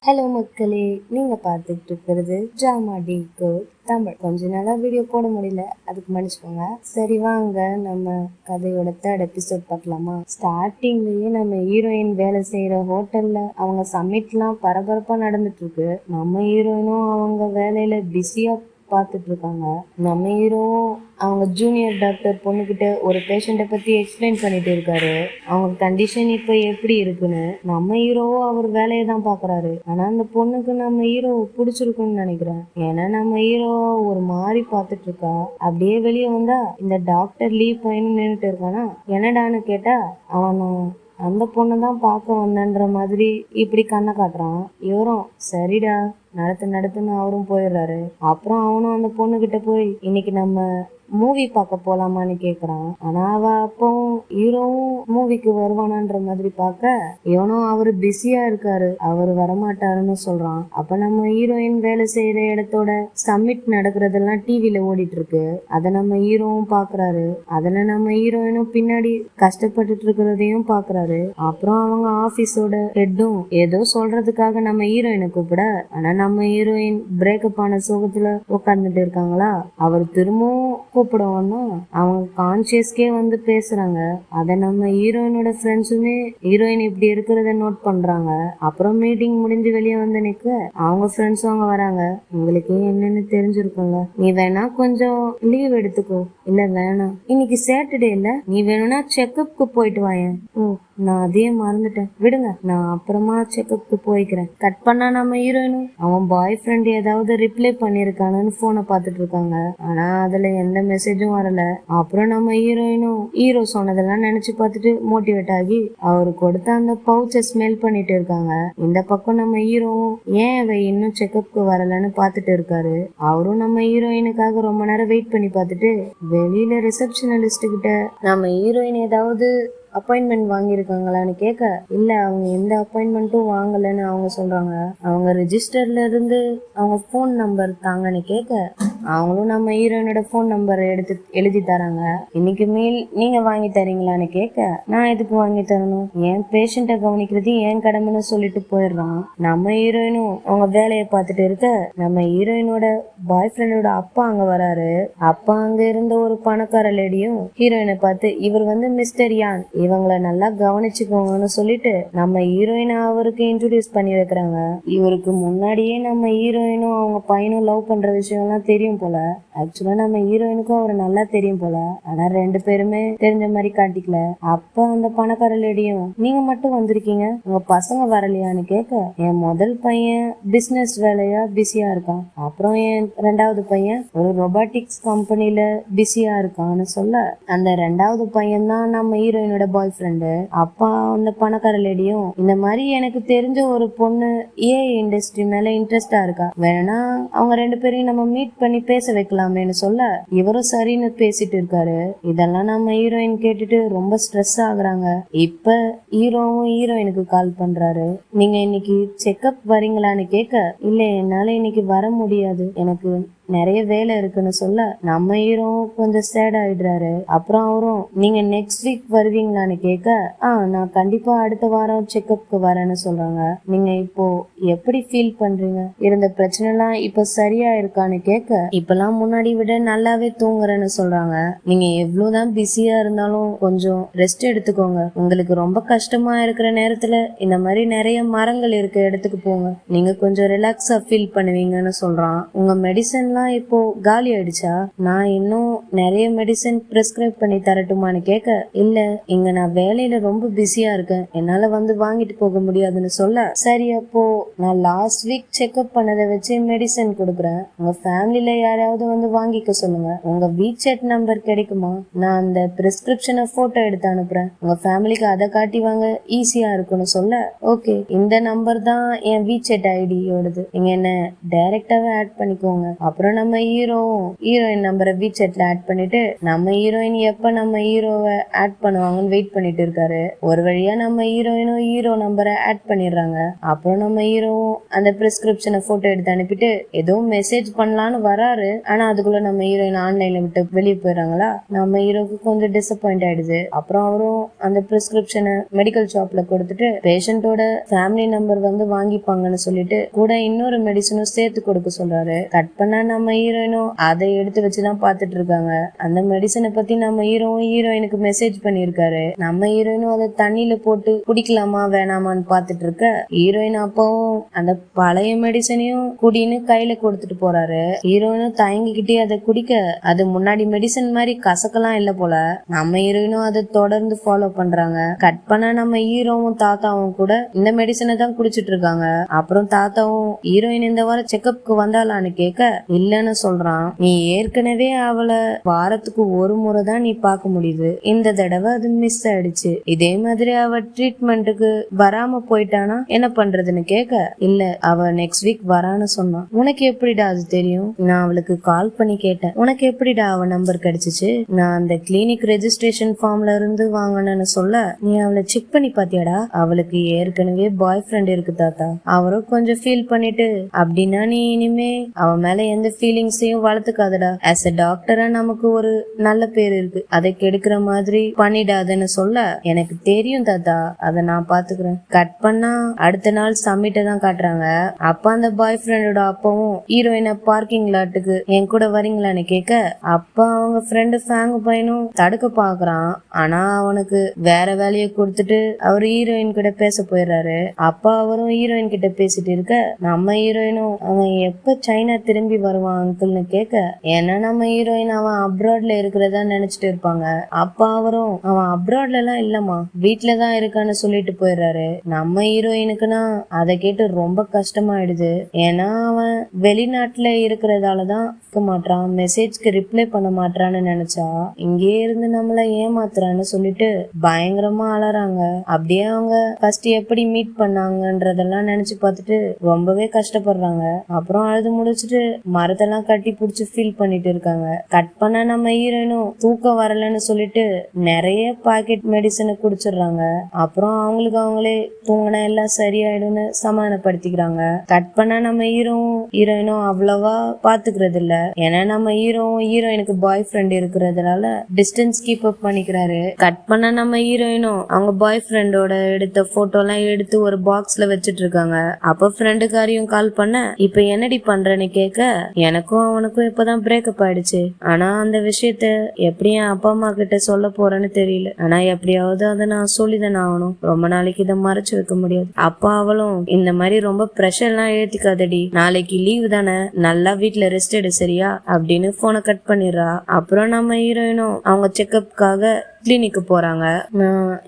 Hello மக்களே, நீங்க பார்த்துட்டு இருக்கிறது டிராமா டி கோட் தமிழ். கொஞ்ச நாளா வீடியோ போட முடியல, அதுக்கு மன்னிச்சுக்கோங்க. சரி வாங்க நம்ம கதையோட தேர்ட் எபிசோட் பார்க்கலாமா. ஸ்டார்டிங்லயே நம்ம ஹீரோயின் வேலை செய்யற ஹோட்டல்ல அவங்க சம்மிட்லாம் பரபரப்பா நடந்துட்டு இருக்கு. நம்ம ஹீரோயினும் அவங்க வேலையில பிஸியா பார்த்துட்டு இருக்காங்க. நம்ம ஹீரோவும் அவங்க ஜூனியர் டாக்டர் பொண்ணுகிட்ட ஒரு பேஷண்ட்டை பற்றி எக்ஸ்பிளைன் பண்ணிட்டு இருக்காரு. அவங்க கண்டிஷன் இப்போ எப்படி இருக்குன்னு. நம்ம ஹீரோவும் அவர் வேலையை தான் பார்க்குறாரு. ஆனால் அந்த பொண்ணுக்கு நம்ம ஹீரோ பிடிச்சிருக்குன்னு நினைக்கிறேன். ஏன்னா நம்ம ஹீரோ ஒரு மாதிரி பார்த்துட்டு இருக்கா. அப்படியே வெளியே வந்தா இந்த டாக்டர் லீவ் பையன் நின்றுட்டு இருக்கானா. என்னடான்னு கேட்டா அவன் அந்த பொண்ணு தான் பார்க்க வந்தன்ற மாதிரி இப்படி கண்ணை காட்டுறான். இவரும் சரிடா நடத்துன்னு அவரும் போயிடுறாரு. அப்புறம் அவனும் அந்த பொண்ணு கிட்ட போய் இன்னைக்கு நம்ம மூவி பார்க்க போலாமான்னு கேக்குறான். ஆனா அவ அப்பவும் ஹீரோவும் மூவிக்கு வருவானான்ற மாதிரி பார்க்க இவனும் அவரு பிஸியா இருக்காரு, அவரு வரமாட்டாருன்னு சொல்றான். அப்ப நம்ம ஹீரோயின் வேலை செய்யற இடத்தோட சம்மிட் நடக்கிறதெல்லாம் டிவில ஓடிட்டு இருக்கு. அதை நம்ம ஹீரோவும் பாக்குறாரு. அதுல நம்ம ஹீரோயினும் பின்னாடி கஷ்டப்பட்டுட்டு இருக்கிறதையும் பாக்குறாரு. அப்புறம் அவங்க ஆபீஸோட ஹெட்டும் ஏதோ சொல்றதுக்காக நம்ம ஹீரோயினை கூப்பிட, ஆனா நம்ம ஹீரோயின் பிரேக்கப் ஆன சோகத்துல உட்கார்ந்துட்டு இருக்காங்களா. அவர் திரும்பவும் கூப்பிடுவோம்னா அவங்க கான்சியஸ்கே வந்து பேசுறாங்க. அத நம்ம ஹீரோயினோட ஃப்ரெண்ட்ஸுமே ஹீரோயின் இப்படி இருக்கிறத நோட் பண்றாங்க. அப்புறம் மீட்டிங் முடிஞ்சு வெளியே வந்து நிக்க அவங்க ஃப்ரெண்ட்ஸும் அங்க வராங்க. உங்களுக்கு என்னன்னு தெரிஞ்சிருக்கும்ல, நீ வேணா கொஞ்சம் லீவ் எடுத்துக்கோ. இல்ல வேணாம், இன்னைக்கு சாட்டர்டே இல்ல, நீ வேணும்னா செக்கப்க்கு போயிட்டு வாயேன். நான் அதே மறந்துட்டேன், விடுங்க, நான் அப்புறமா செக்கப்க்கு போய்க்கிறேன். கட் பண்ணா நம்ம ஹீரோயினும் அவன் பாய் ஃப்ரெண்ட் ஏதாவது ரிப்ளை பண்ணிருக்கானு போனை பார்த்துட்டு இருக்காங்க. ஆனா அதுல எந்த மெசேஜும் வரல. அப்புறம் நம்ம ஹீரோயினும் ஹீரோ சொன்னதெல்லாம் நினைச்சு பார்த்துட்டு மோட்டிவேட் ஆகி அவரு கொடுத்த அந்த பவுச்சை ஸ்மெல் பண்ணிட்டு இருக்காங்க. இந்த பக்கம் நம்ம ஹீரோவும் ஏன் அவ இன்னும் செக்கப்க்கு வரலன்னு பார்த்துட்டு இருக்காரு. அவரும் நம்ம ஹீரோயினுக்காக ரொம்ப நேரம் வெயிட் பண்ணி பார்த்துட்டு வெளியில ரிசப்ஷனலிஸ்ட் கிட்ட நம்ம ஹீரோயின் ஏதாவது அப்பாயின்மெண்ட் வாங்கியிருக்காங்களான்னு கேட்க, இல்ல அவங்க எந்த அப்பாயின்மெண்ட்டும் வாங்கலன்னு அவங்க சொல்றாங்க. அவங்க ரெஜிஸ்டர்ல இருந்து அவங்க போன் நம்பர் தாங்கன்னு கேட்க அவங்களும் நம்ம ஹீரோயினோட போன் நம்பர் எடுத்து எழுதி தராங்க. இன்னைக்கு மேல் நீங்க வாங்கி தரீங்களான்னு கேட்க, நான் எதுக்கு வாங்கி தரணும், என் பேஷண்ட்டை கவனிக்கிறது என் கடமைன்னு சொல்லிட்டு போயிடுறான். நம்ம ஹீரோயினும் அவங்க வேலையை பார்த்துட்டு இருக்க நம்ம ஹீரோயினோட பாய் ஃப்ரெண்டோட அப்பா அங்க வராரு. அப்பா அங்க இருந்த ஒரு பணக்கார லேடியும் ஹீரோயினை பார்த்து இவர் வந்து மிஸ்டர் யான், இவங்களை நல்லா கவனிச்சுக்கோங்கன்னு சொல்லிட்டு நம்ம ஹீரோயினை அவருக்கு இன்ட்ரோடியூஸ் பண்ணி வைக்கிறாங்க. இவருக்கு முன்னாடியே நம்ம ஹீரோயினும் அவங்க பையனும் லவ் பண்ற விஷயம் எல்லாம் தெரியும் போல. ஆக்சுவலா நம்ம ஹீரோயினுக்கும் அவரை நல்லா தெரியும் போல. ஆனா ரெண்டு பேருமே தெரிஞ்ச மாதிரி காட்டிக்கல. அப்ப அந்த பணக்கார லேடியும் நீங்க மட்டும் வந்திருக்கீங்க, உங்க பசங்க வரலையான்னு கேட்க, என் முதல் பையன் பிசினஸ் வேலையா பிஸியா இருக்கான், அப்புறம் என் ரெண்டாவது பையன் ஒரு ரொபாட்டிக்ஸ் கம்பெனில பிஸியா இருக்கான்னு சொல்ல, அந்த ரெண்டாவது பையன் தான் நம்ம ஹீரோயினோட பாய் ஃப்ரெண்டு. அப்பா அந்த பணக்கார லேடியும் இந்த மாதிரி எனக்கு தெரிஞ்ச ஒரு பொண்ணு ஏஐ இண்டஸ்ட்ரி மேல இன்ட்ரெஸ்டா இருக்கா, வேணா அவங்க ரெண்டு பேரையும் நம்ம மீட் பண்ணி பேச வைக்கலாமேன்னு சொல்ல இவரும் சரின்னு பேசிட்டு இருக்காரு. இதெல்லாம் நம்ம ஹீரோயின் கேட்டுட்டு ரொம்ப ஸ்ட்ரெஸ் ஆகுறாங்க. இப்ப ஹீரோவும் ஹீரோயினுக்கு கால் பண்றாரு. நீங்க இன்னைக்கு செக்கப் வரீங்களான்னு கேட்க, இல்ல என்னால இன்னைக்கு வர முடியாது, எனக்கு நிறைய வேலை இருக்குன்னு சொல்ல நம்ம ஹீரோவும் கொஞ்சம் சேட் ஆயிடுறாரு. அப்புறம் அவரும் நீங்க நெக்ஸ்ட் வீக் வருவீங்களான்னு கேட்க, நான் கண்டிப்பா அடுத்த வாரம் செக்கப்க்கு வரேன்னு சொல்றாங்க. நீங்க இப்போ எப்படி ஃபீல் பண்றீங்க, இருந்த பிரச்சனை எல்லாம் இப்ப சரியா இருக்கான்னு கேட்க, இப்பெல்லாம் முன்னாடி விட நல்லாவே தூங்குறேன்னு சொல்றாங்க. நீங்க எவ்வளவுதான் பிஸியா இருந்தாலும் கொஞ்சம் ரெஸ்ட் எடுத்துக்கோங்க. உங்களுக்கு ரொம்ப கஷ்டமா இருக்கிற நேரத்துல இந்த மாதிரி நிறைய மரங்கள் இருக்க இடத்துக்கு போங்க, நீங்க கொஞ்சம் ரிலாக்ஸா ஃபீல் பண்ணுவீங்கன்னு சொல்றான். உங்க மெடிசன் இப்போ காலி ஆயிடுச்சா, நான் இன்னும் நிறைய மெடிசன் பிரிஸ்கிரைப் பண்ணி தரட்டுமான்னு கேட்க, இல்ல இங்க நான் வேலையில ரொம்ப பிஸியா இருக்கேன், என்னால வந்து வாங்கிட்டு போக முடியாதுன்னு சொல்ல, சரி அப்போ நான் லாஸ்ட் வீக் செக்அப் பண்ணதை வச்சு மெடிசன் கொடுக்குறேன், உங்க ஃபேமிலில யாராவது வந்து வாங்கிக்க சொல்லுங்க, உங்க வீசெட் நம்பர் கிடைக்குமா, நான் அந்த பிரிஸ்கிரிப்ஷனை போட்டோ எடுத்து அனுப்புறேன், உங்க ஃபேமிலிக்கு அதை காட்டி வாங்க ஈஸியா இருக்கும்னு சொல்ல, ஓகே இந்த நம்பர் தான் என் வீசெட் ஐடியோடது, நீங்க என்ன டைரக்டாவே ஆட் பண்ணிக்கோங்க, அப்புறம் அப்புறம் நம்ம ஹீரோயின் நம்பரை வீசாட்ல ஆட் பண்ணிட்டு நம்ம ஹீரோயின் எப்ப நம்ம ஹீரோவை ஆட் பண்ணுவாங்கன்னு வெயிட் பண்ணிட்டு இருக்காரு. ஒரு வழியா நம்ம ஹீரோயினும் ஹீரோ நம்பரை ஆட் பண்ணிடுறாங்க. அப்புறம் நம்ம ஹீரோவும் அந்த பிரிஸ்கிரிப்ஷனை போட்டோ எடுத்து அனுப்பிட்டு ஏதோ மெசேஜ் பண்ணலான்னு வராரு. ஆனா அதுக்குள்ள நம்ம ஹீரோயின் ஆன்லைன்ல விட்டு வெளியே போயிடுறாங்களா. நம்ம ஹீரோக்கு கொஞ்சம் டிசப்பாயிண்ட் ஆயிடுது. அப்புறம் அவரும் அந்த பிரிஸ்கிரிப்ஷனை மெடிக்கல் ஷாப்ல கொடுத்துட்டு பேஷண்டோட ஃபேமிலி நம்பர் வந்து வாங்கிப்பாங்கன்னு சொல்லிட்டு கூட இன்னொரு மெடிசனும் சேர்த்து கொடுக்க சொல்றாரு. கட் பண்ணா நம்ம ஹீரோயினும் அதை எடுத்து வச்சுதான் பாத்துட்டு இருக்காங்க. அந்த மெடிசனை பத்தி நம்ம ஹீரோயினுக்கு மெசேஜ் பண்ணிருக்காரு. நம்ம ஹீரோயினும் அதை தண்ணியில போட்டு குடிக்கலாமா வேணாமான்னு பாத்துட்டு இருக்க ஹீரோயின் அப்பவும் அந்த பழைய மெடிசனையும் குடின்னு கையில கொடுத்துட்டு போறாரு. ஹீரோயினும் தயங்கிக்கிட்டே அதை குடிக்க அது முன்னாடி மெடிசன் மாதிரி கசக்கலாம் இல்ல போல. நம்ம ஹீரோயினும் அதை தொடர்ந்து ஃபாலோ பண்றாங்க. கட் பண்ணா நம்ம ஹீரோவும் தாத்தாவும் கூட இந்த மெடிசனை தான் குடிச்சிட்டு இருக்காங்க. அப்புறம் தாத்தாவும் ஹீரோயின் இந்த வாரம் செக்அப்க்கு வந்தாலான்னு கேட்க இல்லன்னு சொல்றான். நீ ஏற்கனவே அவளை வாரத்துக்கு ஒரு முறை தான் நீ பார்க்க முடியுது, இந்த தடவை அது மிஸ் ஆயிடுச்சு. இதே மாதிரி அவ ட்ரீட்மெண்ட்டுக்கு வராம போயிட்டானா என்ன பண்றதுன்னு கேட்க இல்ல அவ நெக்ஸ்ட் வீக் வரான்னு சொன்னான். உனக்கு எப்படிடா அது தெரியும்? நான் அவளுக்கு கால் பண்ணி கேட்டேன். உனக்கு எப்படிடா அவ நம்பர் கிடைச்சிச்சு? நான் அந்த கிளினிக் ரெஜிஸ்ட்ரேஷன் ஃபார்ம்ல இருந்து வாங்கினேன்னு சொல்ல நீ அவளை செக் பண்ணி பாத்தியாடா? அவளுக்கு ஏற்கனவே பாய் ஃப்ரெண்ட் இருக்கு தாத்தா. அவரும் கொஞ்சம் ஃபீல் பண்ணிட்டு அப்படின்னா நீ இனிமே அவ மேல எந்த ஃபீலிங்ஸையும் வளர்த்துக்காதடா. ஆஸ் அ டாக்டரா நமக்கு ஒரு நல்ல பேர் இருக்கு, அதை கெடுக்கிற மாதிரி பண்ணிடாதுன்னு சொல்ல எனக்கு தெரியும் தாத்தா, அதை நான் பாத்துக்கிறேன். கட் பண்ணா அடுத்த நாள் சம்மிட்ட தான் காட்டுறாங்க. அப்ப அந்த பாய் ஃப்ரெண்டோட அப்பாவும் ஹீரோயினை பார்க்கிங் லாட்டுக்கு என் கூட வரீங்களான்னு கேட்க அப்பா அவங்க ஃப்ரெண்டு ஃபேங்கு பையனும் தடுக்க பாக்குறான். ஆனா அவனுக்கு வேற வேலையை கொடுத்துட்டு அவர் ஹீரோயின் கிட்ட பேச போயிடுறாரு. அப்பா அவரும் ஹீரோயின் கிட்ட பேசிட்டு இருக்க நம்ம ஹீரோயினும் அவன் எப்ப சைனா திரும்பி வருவான் அங்கிள்னு கேட்க ஏன்னா நம்ம ஹீரோயின் அவன் அப்ராட்ல இருக்கிறதா நினைச்சிட்டு இருப்பாங்க. அப்பா அவரும் அவன் அப்ராட்ல எல்லாம் இல்லம்மா வீட்டுலதான் இருக்கான்னு சொல்லிட்டு போயிடுறாரு. நம்ம ஹீரோயினுக்குன்னா அதை கேட்டு ரொம்ப கஷ்டமாயிடுது. ஏன்னா அவன் வெளிநாட்டுல இருக்கிறதாலதான் இருக்க மாட்டான், மெசேஜ்க்கு ரிப்ளை பண்ண மாட்டான்னு நினைச்சா இங்கே இருந்து நம்மள ஏமாத்துறான்னு சொல்லிட்டு பயங்கரமா அலறாங்க. அப்படியே அவங்க ஃபர்ஸ்ட் எப்படி மீட் பண்ணாங்கன்றதெல்லாம் நினைச்சு பார்த்துட்டு ரொம்பவே கஷ்டப்படுறாங்க. அப்புறம் அழுது முடிச்சுட்டு மரத்தெல்லாம் கட்டி பிடிச்சு ஃபீல் பண்ணிட்டு இருக்காங்க. கட் பண்ண நம்ம ஹீரோயினும் தூக்கம் வரலன்னு சொல்லிட்டு நிறைய பாக்கெட் மெடிசனை குடிச்சிடுறாங்க. அப்புறம் அவங்களே தூங்கினா எல்லாம் சரியாயிடும்னு சமாதானப்படுத்திக்கிறாங்க. கட் பண்ணா நம்ம ஹீரோயினும் அவ்வளவா பாத்துக்கிறது இல்ல. ஏன்னா நம்ம ஹீரோயினுக்கு பாய் ஃப்ரெண்ட் இருக்கிறதுனால டிஸ்டன்ஸ் கீப் அப் பண்ணிக்கிறாரு. கட் பண்ண நம்ம ஹீரோயினும் அவங்க பாய் ஃப்ரெண்டோட எடுத்த போட்டோ எல்லாம் எடுத்து ஒரு பாக்ஸ்ல வச்சிட்டு இருக்காங்க. அப்ப ஃப்ரெண்டுக்காரியும் கால் பண்ண இப்ப என்னடி பண்றேன்னு கேட்க எனக்கும் அவனுக்கும் இப்பதான் பிரேக்கப் ஆயிடுச்சு. ஆனா அந்த விஷயத்த எப்படி என் அப்பா அம்மா கிட்ட சொல்ல போறேன்னு தெரியல. ஆனா எப்படியாவது அதை நான் சொல்லிதானே ஆகணும். ரொம்ப நாளைக்கு இதை மறைச்சு வைக்க முடியாது. அப்பா அவளும் இந்த மாதிரி ரொம்ப ப்ரெஷர் எல்லாம் ஏத்திக்காதடி, நாளைக்கு லீவ் தானே, நல்லா வீட்டுல ரெஸ்ட் எடு சரியா அப்படின்னு போனை கட் பண்ணிடுறா. அப்புறம் நம்ம ஹீரோயினும் அவங்க செக்அப்காக கிளினிக்கு போறாங்க.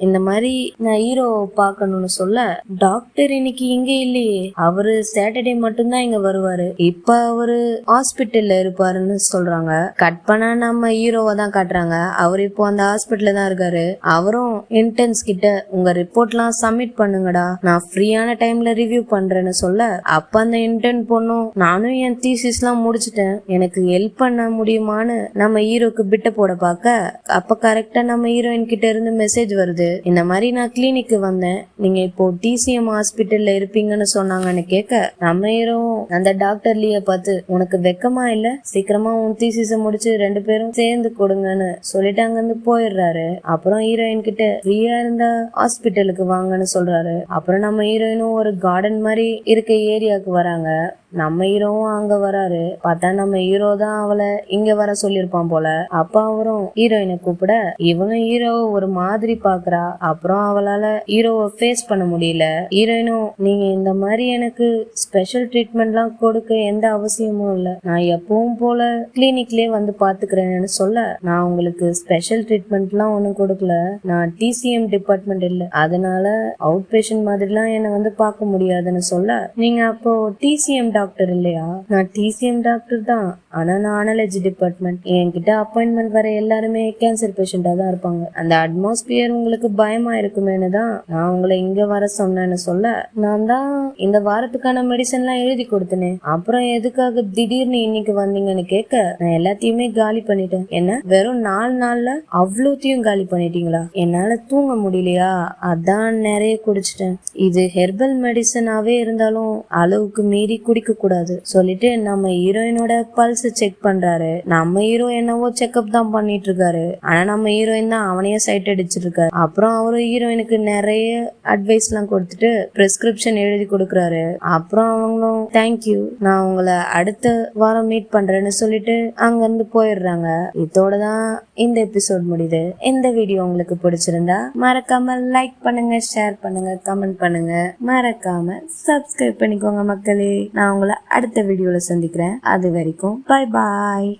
இந்த மாதிரி நான் ஹீரோ பாக்கணும்னு சொல்ல டாக்டர் இன்னைக்கு இங்க இல்லையே, அவரு சாட்டர்டே மட்டும்தான் இங்க வருவாரு, இப்ப அவரு ஹாஸ்பிட்டல்ல இருப்பாருன்னு சொல்றாங்க. கட் பண்ணா நம்ம ஹீரோவை தான் காட்டுறாங்க. அவர் இப்போ அந்த ஹாஸ்பிட்டல்ல தான் இருக்காரு. அவரும் இன்டர்ன்ஸ் கிட்ட உங்க ரிப்போர்ட் எல்லாம் சப்மிட் பண்ணுங்கடா, நான் ஃப்ரீயான டைம்ல ரிவ்யூ பண்றேன்னு சொல்ல அப்ப அந்த இன்டர்ன் பொண்ணும் நானும் என் தீசிஸ் எல்லாம் முடிச்சுட்டேன், எனக்கு ஹெல்ப் பண்ண முடியுமான்னு நம்ம ஹீரோக்கு பிட்ட போட பாக்க அப்ப கரெக்டா நம்ம ஹீரோயின் கிட்ட இருந்து மெசேஜ் வருது. இந்த மாதிரி நான் கிளினிக்கு வந்தேன், நீங்க இப்போ டிசிஎம் ஹாஸ்பிட்டல்ல இருப்பீங்கன்னு சொன்னாங்கன்னு கேட்க நம்ம ஹீரோ அந்த டாக்டர் லீய பார்த்து உனக்கு வெக்கமா இல்ல, சீக்கிரமா உன் தீசிஸ முடிச்சு 2 பேரும் சேர்ந்து கொடுங்கன்னு சொல்லிட்டு அங்க இருந்து போயிடுறாரு. அப்புறம் ஹீரோயின் கிட்ட ஃப்ரீயா இருந்தா ஹாஸ்பிட்டலுக்கு வாங்கன்னு சொல்றாரு. அப்புறம் நம்ம ஹீரோயினும் ஒரு கார்டன் மாதிரி இருக்க ஏரியாவுக்கு வராங்க. நம்ம ஹீரோவும் அங்க வராரு. பார்த்தா நம்ம ஹீரோ தான் அவளை இங்க வர சொல்லிருப்பான் போல. அப்ப அவரும் ஹீரோயினை கூப்பிட இவங்க ஹீரோவை ஒரு மாதிரி பாக்குறா. அப்புறம் அவளால ஹீரோவை ஃபேஸ் பண்ண முடியல. ஹீரோயினும் நீங்க இந்த மாதிரி எனக்கு ஸ்பெஷல் ட்ரீட்மெண்ட் எல்லாம் கொடுக்க எந்த அவசியமும் இல்ல, நான் எப்பவும் போல கிளினிக்லயே வந்து பாத்துக்கிறேன்னு சொல்ல நான் உங்களுக்கு ஸ்பெஷல் ட்ரீட்மெண்ட் எல்லாம் ஒண்ணும் கொடுக்கல, நான் டிசிஎம் டிபார்ட்மெண்ட் இல்ல, அதனால அவுட் பேஷண்ட் மாதிரி எல்லாம் என்ன வந்து பார்க்க முடியாதுன்னு சொல்ல நீங்க அப்போ டிசிஎம் டாக்டர் இல்லையா? நான் டிசிஎம் டாக்டர் தான், ஆனா நான் அனாலஜி டிபார்ட்மெண்ட். என்கிட்ட அப்பாயின்மெண்ட் வர எல்லாருமே கேன்சர் பேஷண்டா தான் இருப்பாங்க. அந்த அட்மாஸ்பியர் உங்களுக்கு பயமா இருக்குமேனு தான் நான் உங்களை இங்க வர சொன்னேன்னு சொல்ல, நான் தான் இந்த வாரத்துக்கான மெடிசன் எல்லாம் எழுதி கொடுத்தனே, அப்புறம் எதுக்காக திடீர்னு இன்னைக்கு வந்தீங்கன்னு கேட்க, நான் எல்லாத்தையுமே காலி பண்ணிட்டேன். என்ன வெறும் 4 நாள்ல அவ்வளோத்தையும் காலி பண்ணிட்டீங்களா? என்னால தூங்க முடியலையா, அதான் நிறைய குடிச்சிட்டேன். இது ஹெர்பல் மெடிசனாவே இருந்தாலும் அளவுக்கு மீறி குடிக்க கூடாது சொல்லிட்டு நம்ம ஹீரோயினோட பல்ஸ் செக் பண்றாரு. நம்ம ஹீரோ என்னவோ செக்அப் தான் பண்ணிட்டு இருக்காரு, ஆனா நம்ம ஹீரோயின் தான் அவனையே சைட் அடிச்சிட்டு இருக்காரு. அப்புறம் அவரு ஹீரோயினுக்கு நிறைய அட்வைஸ் எல்லாம் கொடுத்துட்டு பிரிஸ்கிரிப்ஷன் எழுதி கொடுக்கறாரு. அப்புறம் அவங்களும் தேங்க்யூ, நான் உங்களை அடுத்த வாரம் மீட் பண்றேன்னு சொல்லிட்டு அங்க இருந்து போயிடுறாங்க. இதோட தான் இந்த எபிசோட் முடியுது. இந்த வீடியோ உங்களுக்கு பிடிச்சிருந்தா மறக்காம லைக் பண்ணுங்க, ஷேர் பண்ணுங்க, கமெண்ட் பண்ணுங்க, மறக்காம சப்ஸ்கிரைப் பண்ணிக்கோங்க மக்களே. நான் உங்களை அடுத்த வீடியோல சந்திக்கிறேன். அது வரைக்கும் பை பாய்.